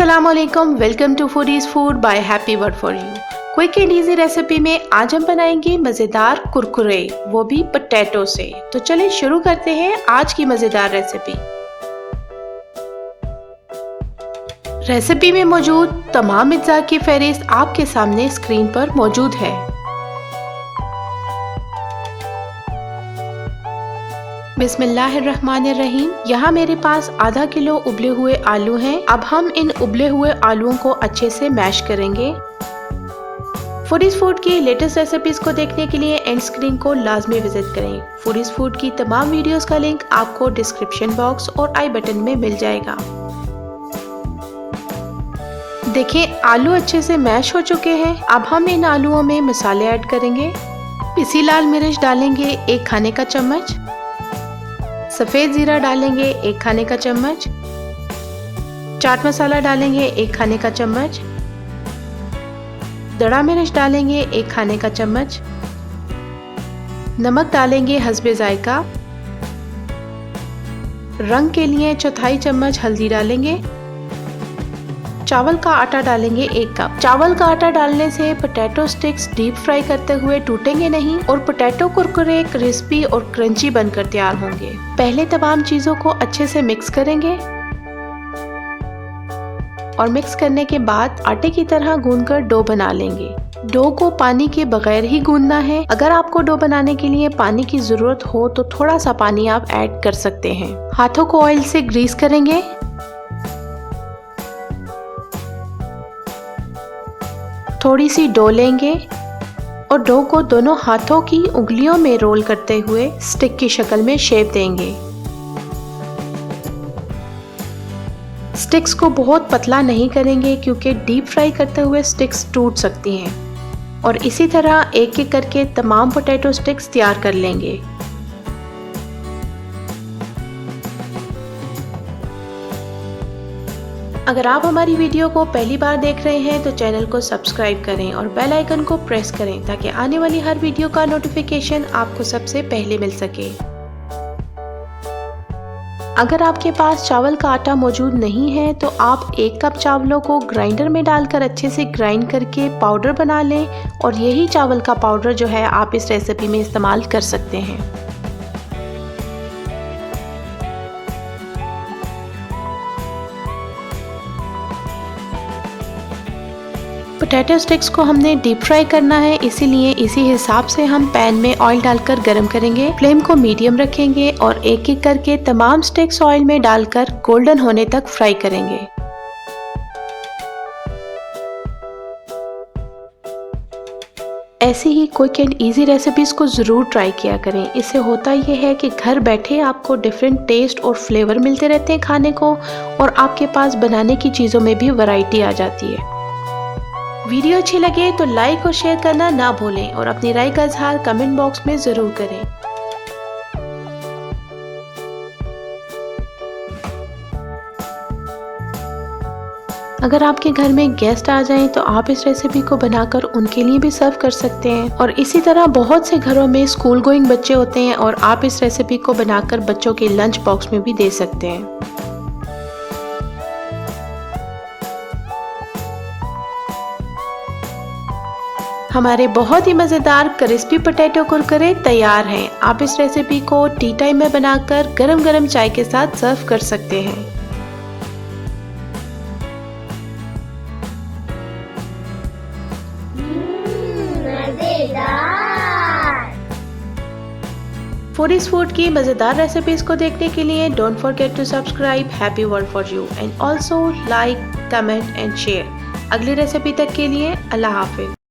अस्सलामुअलैकुम, welcome to foodies food by happy word for you. Quick and easy recipe में आज हम बनाएंगे मज़ेदार कुरकुरे, वो भी पोटैटो से। तो चलिए शुरू करते हैं आज की मज़ेदार रेसिपी में मौजूद तमाम अज्जा की फहरिस्त आपके सामने स्क्रीन पर मौजूद है। बिस्मिल्लाहिर्रहमानिर्रहीम। यहाँ मेरे पास आधा किलो उबले हुए आलू हैं। अब हम इन उबले हुए आलूओं को अच्छे से मैश करेंगे। फूडीज फूड की लेटेस्ट रेसिपीज को देखने के लिए एंड स्क्रीन को लाजमी विजिट करें। फूडीज फूड की तमाम वीडियोस का लिंक आपको डिस्क्रिप्शन बॉक्स और आई बटन में मिल जाएगा। देखिए आलू अच्छे से मैश हो चुके हैं। अब हम इन आलूओं में मसाले ऐड करेंगे। पिसी लाल मिर्च डालेंगे 1 खाने का चम्मच, सफ़ेद ज़ीरा डालेंगे 1 खाने का चम्मच, चाट मसाला डालेंगे 1 खाने का चम्मच, दड़ा मिर्च डालेंगे 1 खाने का चम्मच, नमक डालेंगे हस्बे जायका, रंग के लिए 1/4 चम्मच हल्दी डालेंगे, चावल का आटा डालेंगे 1 कप। चावल का आटा डालने से पोटैटो स्टिक्स डीप फ्राई करते हुए टूटेंगे नहीं और पोटैटो कुरकुरे क्रिस्पी और क्रंची बनकर तैयार होंगे। पहले तमाम चीजों को अच्छे से मिक्स करेंगे और मिक्स करने के बाद आटे की तरह गूंदकर डो बना लेंगे। डो को पानी के बगैर ही गूंदना है। अगर आपको डो बनाने के लिए पानी की जरूरत हो तो थोड़ा सा पानी आप ऐड कर सकते हैं। हाथों को ऑयल से ग्रीस करेंगे। थोड़ी सी डो लेंगे और डो को दोनों हाथों की उंगलियों में रोल करते हुए स्टिक की शक्ल में शेप देंगे। स्टिक्स को बहुत पतला नहीं करेंगे क्योंकि डीप फ्राई करते हुए स्टिक्स टूट सकती हैं। और इसी तरह एक एक करके तमाम पोटैटो स्टिक्स तैयार कर लेंगे। अगर आप हमारी वीडियो को पहली बार देख रहे हैं तो चैनल को सब्सक्राइब करें और बेल आइकन को प्रेस करें ताकि आने वाली हर वीडियो का नोटिफिकेशन आपको सबसे पहले मिल सके। अगर आपके पास चावल का आटा मौजूद नहीं है तो आप 1 कप चावलों को ग्राइंडर में डालकर अच्छे से ग्राइंड करके पाउडर बना लें और यही चावल का पाउडर जो है आप इस रेसिपी में इस्तेमाल कर सकते हैं। पोटैटो स्टिक्स को हमने डीप फ्राई करना है, इसीलिए इसी हिसाब से हम पैन में ऑयल डालकर गरम करेंगे। फ्लेम को मीडियम रखेंगे और एक एक करके तमाम स्टिक्स ऑयल में डालकर गोल्डन होने तक फ्राई करेंगे। ऐसी ही क्विक एंड इजी रेसिपीज को जरूर ट्राई किया करें। इससे होता यह है कि घर बैठे आपको डिफरेंट टेस्ट और फ्लेवर मिलते रहते हैं खाने को और आपके पास बनाने की चीज़ों में भी वैरायटी आ जाती है। वीडियो अच्छी लगे तो लाइक और शेयर करना ना भूलें और अपनी राय का इजहार कमेंट बॉक्स में ज़रूर करें। अगर आपके घर में गेस्ट आ जाएं तो आप इस रेसिपी को बनाकर उनके लिए भी सर्व कर सकते हैं। और इसी तरह बहुत से घरों में स्कूल गोइंग बच्चे होते हैं और आप इस रेसिपी को बनाकर बच्चों के लंच बॉक्स में भी दे सकते हैं। हमारे बहुत ही मज़ेदार क्रिस्पी पोटैटो कुरकुरे तैयार हैं। आप इस रेसिपी को टी टाइम में बनाकर गरम गरम चाय के साथ सर्व कर सकते हैं। फूडीज फूड की मज़ेदार रेसिपीज को देखने के लिए don't forget to subscribe happy word for you and also like, comment and share. अगली रेसिपी तक के लिए अल्लाह हाफिज।